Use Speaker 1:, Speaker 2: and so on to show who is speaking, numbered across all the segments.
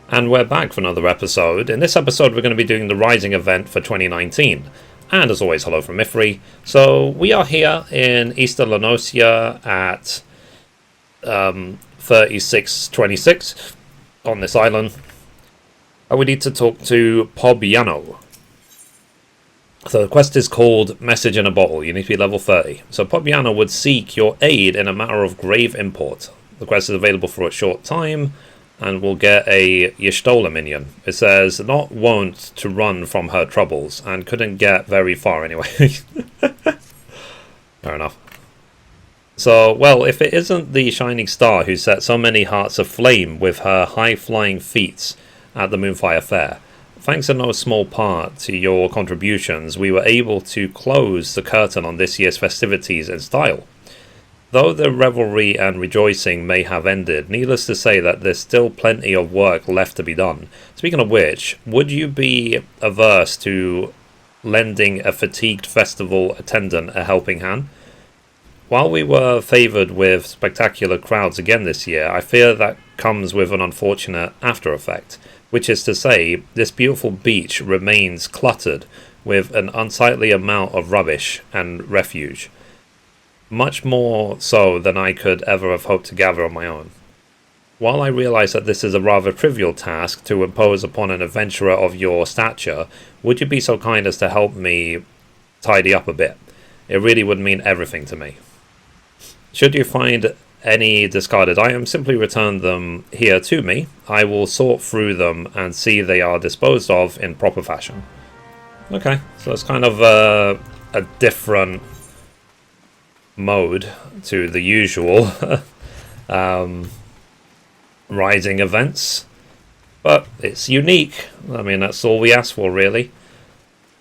Speaker 1: And we're back for another episode. In this episode, we're going to be doing the Rising event for 2019. And as always, hello from Mithrie. So we are here in Eastern Lanosia at 3626 on this island. And we need to talk to Pobbiano. So the quest is called Message in a Bottle. You need to be level 30. So Pobbiano would seek your aid in a matter of grave import. The quest is available for a short time. And we'll get a Y'shtola minion. It says, not wont to run from her troubles, and couldn't get very far anyway. Fair enough. So, well, if it isn't the Shining Star who set so many hearts aflame with her high-flying feats at the Moonfire Fair, thanks in no small part to your contributions, we were able to close the curtain on this year's festivities in style. Though the revelry and rejoicing may have ended, needless to say that there's still plenty of work left to be done. Speaking of which, would you be averse to lending a fatigued festival attendant a helping hand? While we were favoured with spectacular crowds again this year, I fear that comes with an unfortunate after effect, which is to say, this beautiful beach remains cluttered with an unsightly amount of rubbish and refuse. Much more so than I could ever have hoped to gather on my own. While I realise that this is a rather trivial task to impose upon an adventurer of your stature, would you be so kind as to help me tidy up a bit? It really would mean everything to me. Should you find any discarded items, simply return them here to me. I will sort through them and see they are disposed of in proper fashion. Okay, so it's kind of a different mode to the usual Rising events, but it's unique. I mean, that's all we ask for, really.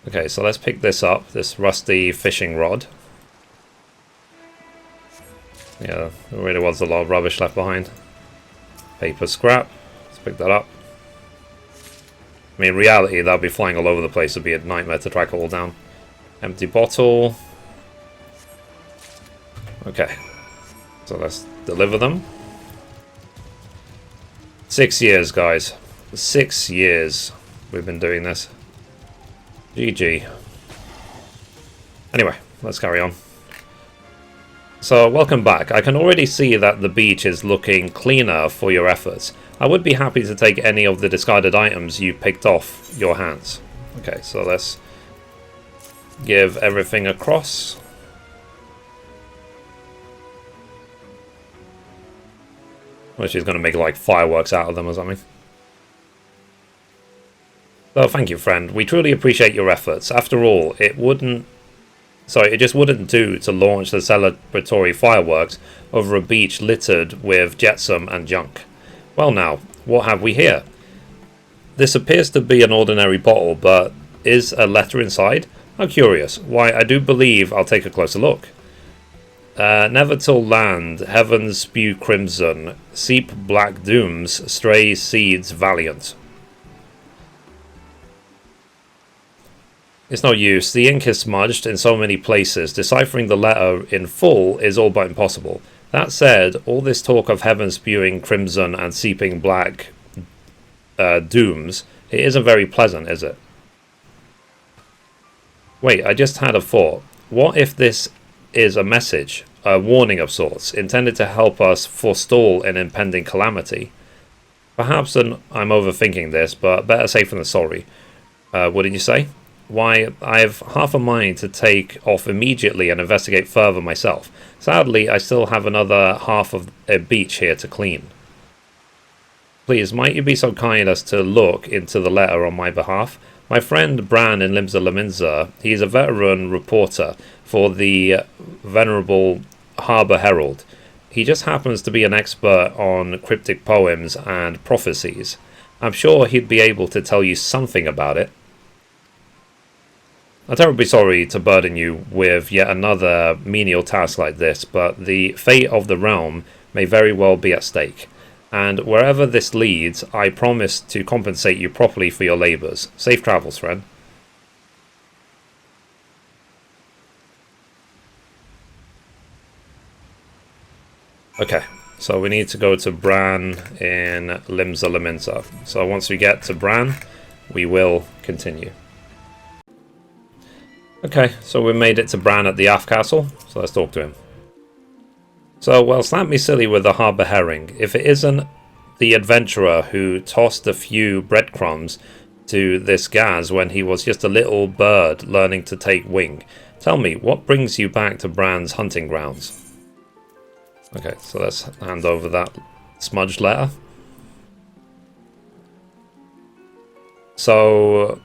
Speaker 1: Okay, so let's pick this up, this rusty fishing rod. Yeah, there really was a lot of rubbish left behind. Paper scrap, let's pick that up. I mean, in reality, that'll be flying all over the place. It'd be a nightmare to track it all down. Empty bottle. Okay, so let's deliver them. 6 years, guys. 6 years we've been doing this. GG. Anyway, let's carry on. So, welcome back. I can already see that the beach is looking cleaner for your efforts. I would be happy to take any of the discarded items you picked off your hands. Okay, so let's give everything across. Well, she's going to make like fireworks out of them or something. So thank you, friend. We truly appreciate your efforts. After all, it just wouldn't do to launch the celebratory fireworks over a beach littered with jetsam and junk. Well now, what have we here? This appears to be an ordinary bottle, but is a letter inside? How curious. Why, I do believe I'll take a closer look. Never till land, heavens spew crimson, seep black dooms, stray seeds valiant. It's no use, the ink is smudged in so many places, deciphering the letter in full is all but impossible. That said, all this talk of heaven spewing crimson and seeping black dooms, it isn't very pleasant, is it? Wait, I just had a thought. What if this is a message, a warning of sorts, intended to help us forestall an impending calamity? Perhaps I'm overthinking this, but better safe than sorry. Wouldn't you say? Why, I've half a mind to take off immediately and investigate further myself. Sadly, I still have another half of a beach here to clean. Please, might you be so kind as to look into the letter on my behalf? My friend Bran in Limsa Laminza, he's a veteran reporter for the venerable Harbour Herald. He just happens to be an expert on cryptic poems and prophecies. I'm sure he'd be able to tell you something about it. I'm terribly sorry to burden you with yet another menial task like this, but the fate of the realm may very well be at stake. And wherever this leads, I promise to compensate you properly for your labours. Safe travels, friend. Okay, So we need to go to Bran in Limsa Laminsa. So once we get to Bran, we will continue. Okay, so we made it to Bran at the Aft Castle, so let's talk to him. So, well, slap me silly with the harbour herring. If it isn't the adventurer who tossed a few breadcrumbs to this Gaz when he was just a little bird learning to take wing. Tell me, what brings you back to Bran's hunting grounds? Okay, so let's hand over that smudged letter. So,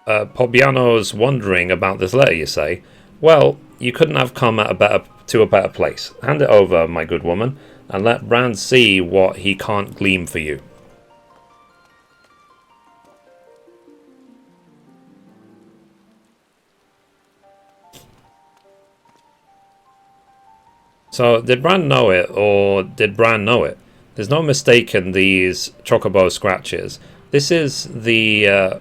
Speaker 1: Pobbiano's wondering about this letter, you say? Well, you couldn't have come at to a better place. Hand it over, my good woman, and let Bran see what he can't glean for you. So, did Bran know it, or did Bran know it? There's no mistaking these chocobo scratches. This is the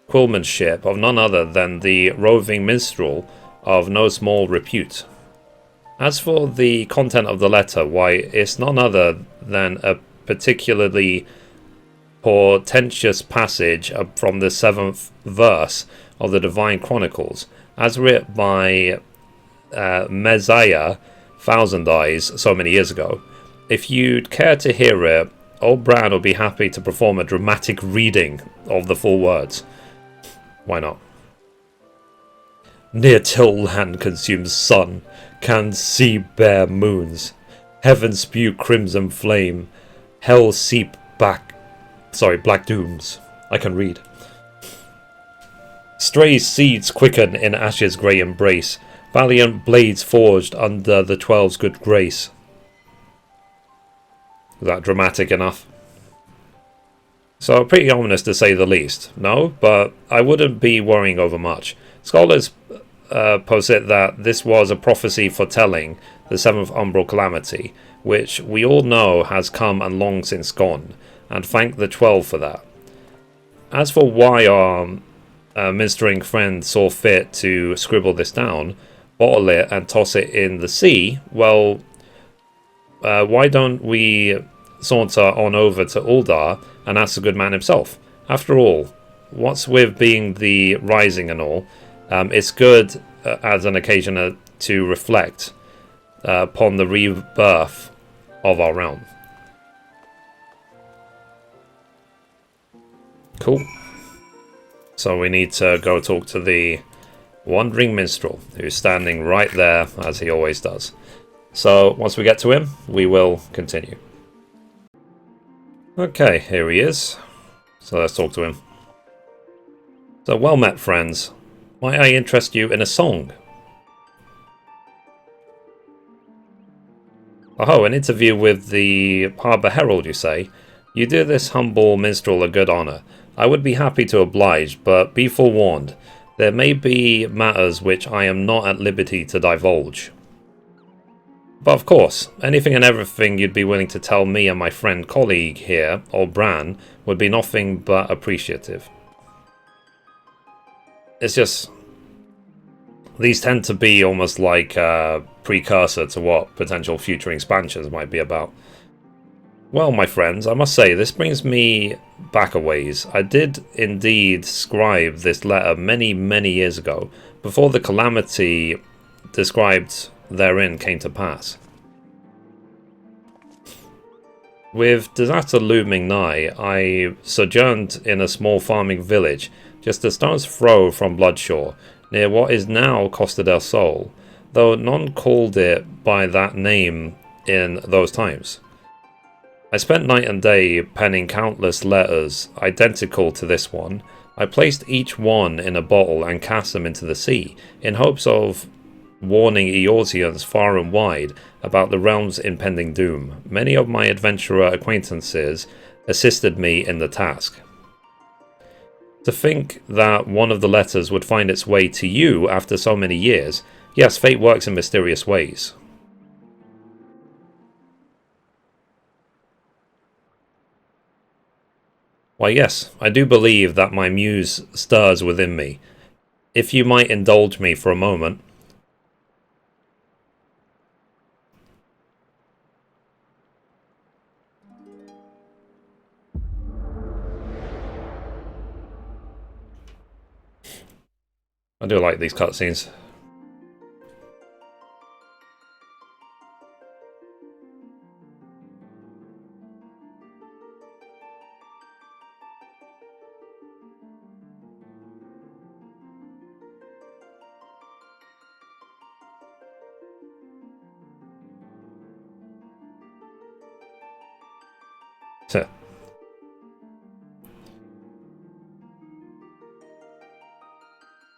Speaker 1: quillmanship of none other than the roving minstrel of no small repute. As for the content of the letter, why, it's none other than a particularly portentous passage from the 7th verse of the Divine Chronicles, as written by Messiah Thousand Eyes so many years ago. If you'd care to hear it, old Bran will be happy to perform a dramatic reading of the full words. Why not? Near till land consumes sun, can sea bear moons, heaven spew crimson flame, hell seep black dooms. I can read. Stray seeds quicken in ashes grey embrace, valiant blades forged under the 12's good grace. Is that dramatic enough? So pretty ominous to say the least. No, but I wouldn't be worrying over much. Scholars posit that this was a prophecy foretelling the 7th umbral calamity, which we all know has come and long since gone, and thank the 12 for that. As for why our minstering friend saw fit to scribble this down, bottle it and toss it in the sea, well, why don't we saunter on over to Uldar and ask the good man himself? After all, what's with being the rising and all, it's good as an occasion to reflect upon the rebirth of our realm. Cool. So we need to go talk to the Wandering Minstrel, who's standing right there, as he always does. So once we get to him, we will continue. Okay, here he is. So let's talk to him. So, well met, friends. Might I interest you in a song? Oh, an interview with the Harbour Herald, you say? You do this humble minstrel a good honour. I would be happy to oblige, but be forewarned. There may be matters which I am not at liberty to divulge. But of course, anything and everything you'd be willing to tell me and my friend colleague here, old Bran, would be nothing but appreciative. It's just, these tend to be almost like a precursor to what potential future expansions might be about. Well, my friends, I must say, this brings me back a ways. I did indeed scribe this letter many, many years ago, before the calamity described therein came to pass. With disaster looming nigh, I sojourned in a small farming village, just a stone's throw from Bloodshore, near what is now Costa del Sol, though none called it by that name in those times. I spent night and day penning countless letters identical to this one. I placed each one in a bottle and cast them into the sea, in hopes of warning Eorzeans far and wide about the realm's impending doom. Many of my adventurer acquaintances assisted me in the task. To think that one of the letters would find its way to you after so many years. Yes, fate works in mysterious ways. Why yes, I do believe that my muse stirs within me. If you might indulge me for a moment. I do like these cutscenes.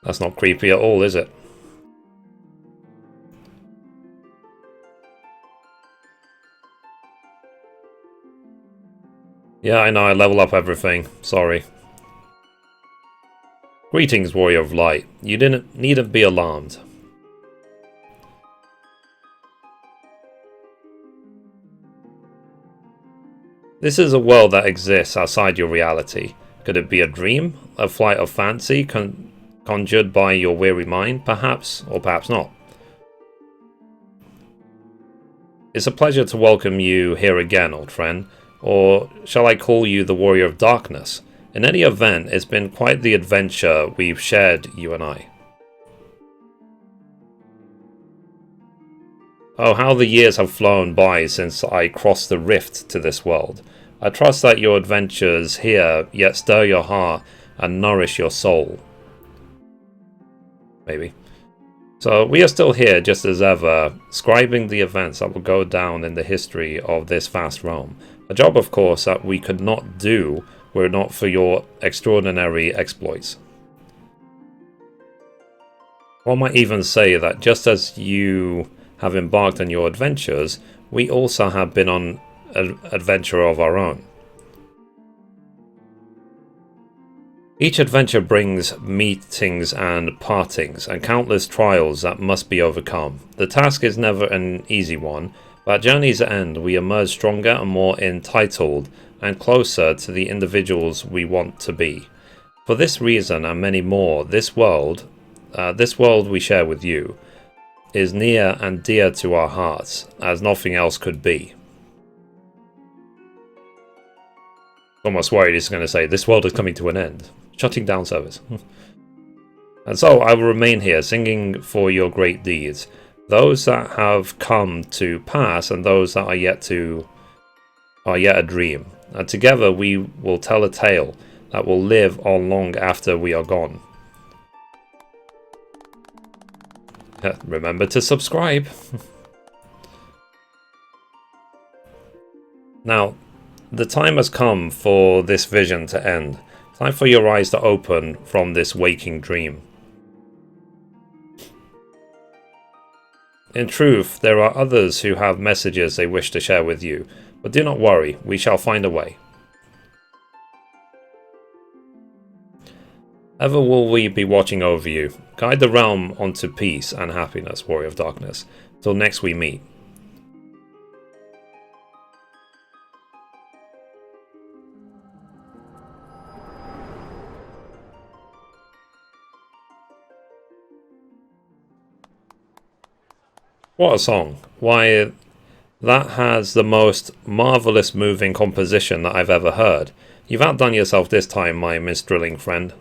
Speaker 1: That's not creepy at all, is it? Yeah, I know, I level up everything. Sorry. Greetings, Warrior of Light. You needn't be alarmed. This is a world that exists outside your reality. Could it be a dream? A flight of fancy conjured by your weary mind? Perhaps, or perhaps not. It's a pleasure to welcome you here again, old friend. Or shall I call you the Warrior of Darkness? In any event, it's been quite the adventure we've shared, you and I. Oh, how the years have flown by since I crossed the rift to this world. I trust that your adventures here yet stir your heart and nourish your soul. Maybe. So we are still here just as ever, scribing the events that will go down in the history of this vast realm. A job, of course, that we could not do were it not for your extraordinary exploits. One might even say that just as you have embarked on your adventures, we also have been on an adventure of our own. Each adventure brings meetings and partings, and countless trials that must be overcome. The task is never an easy one, but at journey's end we emerge stronger and more entitled and closer to the individuals we want to be. For this reason and many more, this world we share with you, is near and dear to our hearts, as nothing else could be. Almost worried he's going to say, this world is coming to an end. Shutting down service. And so I will remain here, singing for your great deeds. Those that have come to pass, and those that are yet a dream. And together we will tell a tale that will live on long after we are gone. Remember to subscribe. Now, the time has come for this vision to end. Time for your eyes to open from this waking dream. In truth, there are others who have messages they wish to share with you, but do not worry, we shall find a way. Ever will we be watching over you. Guide the realm onto peace and happiness, Warrior of Darkness. Till next we meet. What a song. Why, that has the most marvellous moving composition that I've ever heard. You've outdone yourself this time, my minstrelling friend.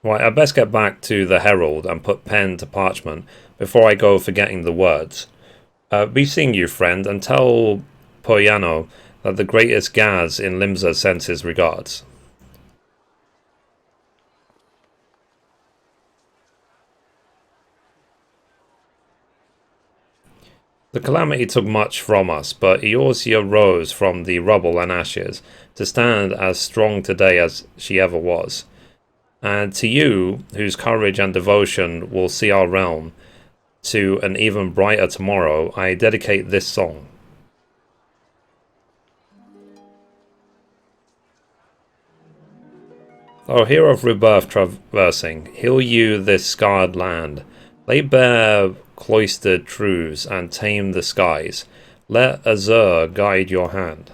Speaker 1: Right, I best get back to the Herald and put pen to parchment before I go forgetting the words. Be seeing you, friend, and tell Poyano that the greatest Gaz in Limsa sends his regards. The calamity took much from us, but Eorzea rose from the rubble and ashes to stand as strong today as she ever was. And to you, whose courage and devotion will see our realm to an even brighter tomorrow, I dedicate this song. O hero of rebirth traversing, heal you this scarred land. Lay bare cloistered truths and tame the skies. Let Azure guide your hand.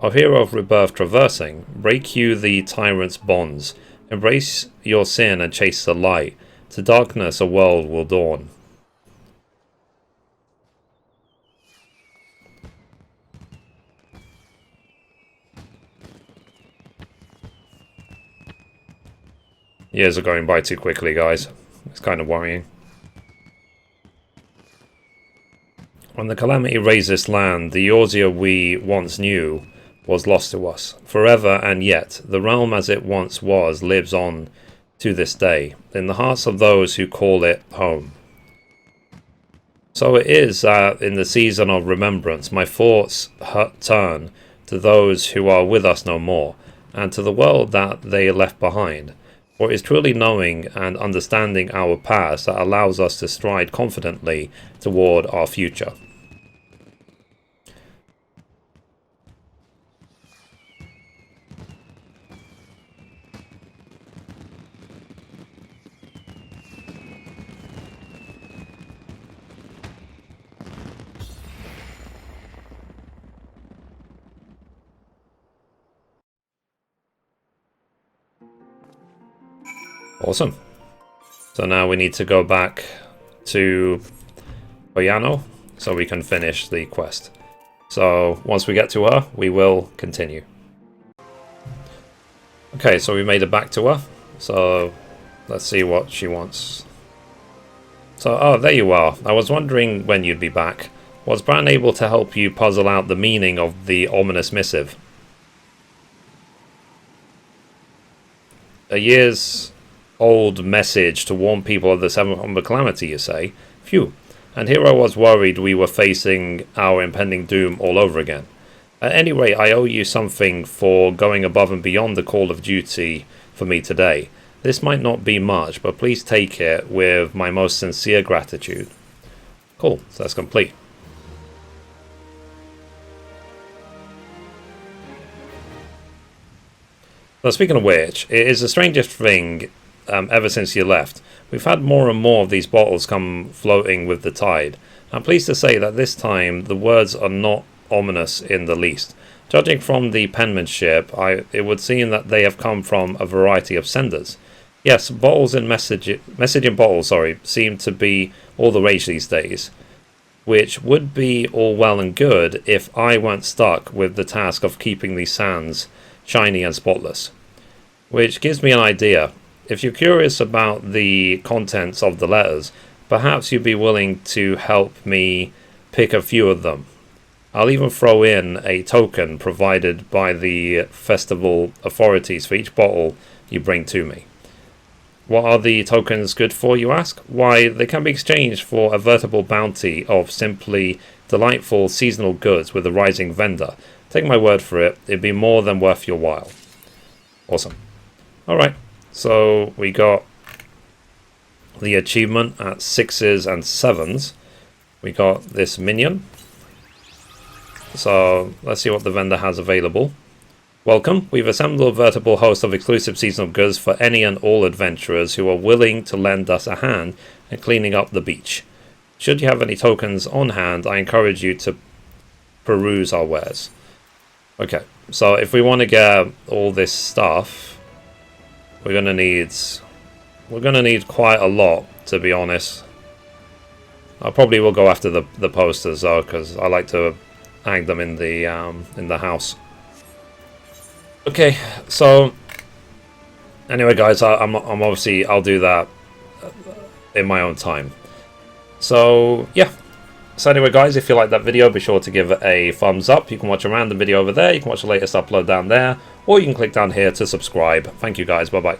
Speaker 1: O hero of rebirth traversing, break you the tyrant's bonds. Embrace your sin and chase the light. To darkness a world will dawn. Years are going by too quickly, guys. It's kind of worrying. When the calamity razed this land, the Eorzea we once knew was lost to us. Forever, and yet, the realm as it once was lives on to this day, in the hearts of those who call it home. So it is that in the season of remembrance, my thoughts turn to those who are with us no more, and to the world that they left behind. For it is truly knowing and understanding our past that allows us to stride confidently toward our future. Awesome. So now we need to go back to Oyano so we can finish the quest. So once we get to her, we will continue. Okay, so we made it back to her. So let's see what she wants. So, oh, there you are. I was wondering when you'd be back. Was Bran able to help you puzzle out the meaning of the ominous missive? A year's old message to warn people of the seventh calamity, you say? Phew. And here I was worried we were facing our impending doom all over again. At any rate, I owe you something for going above and beyond the call of duty for me today. This might not be much, but please take it with my most sincere gratitude. Cool, so that's complete. Well, speaking of which, it is the strangest thing ever since you left. We've had more and more of these bottles come floating with the tide. I'm pleased to say that this time the words are not ominous in the least. Judging from the penmanship, it would seem that they have come from a variety of senders. Yes, bottles and messaging bottles, seem to be all the rage these days, which would be all well and good if I weren't stuck with the task of keeping these sands shiny and spotless. Which gives me an idea. If you're curious about the contents of the letters, perhaps you'd be willing to help me pick a few of them. I'll even throw in a token provided by the festival authorities for each bottle you bring to me. What are the tokens good for, you ask? Why, they can be exchanged for a veritable bounty of simply delightful seasonal goods with a rising vendor. Take my word for it, it'd be more than worth your while. Awesome. Alright, so we got the achievement at 6s and 7s. We got this minion. So let's see what the vendor has available. Welcome. We've assembled a veritable host of exclusive seasonal goods for any and all adventurers who are willing to lend us a hand in cleaning up the beach. Should you have any tokens on hand, I encourage you to peruse our wares. Okay, so if we want to get all this stuff, we're gonna need quite a lot, to be honest. I probably will go after the posters though, because I like to hang them in the house. Okay, so anyway, guys, I'm obviously I'll do that in my own time. So yeah. So anyway, guys, if you like that video, be sure to give it a thumbs up. You can watch a random video over there. You can watch the latest upload down there, or you can click down here to subscribe. Thank you, guys. Bye bye.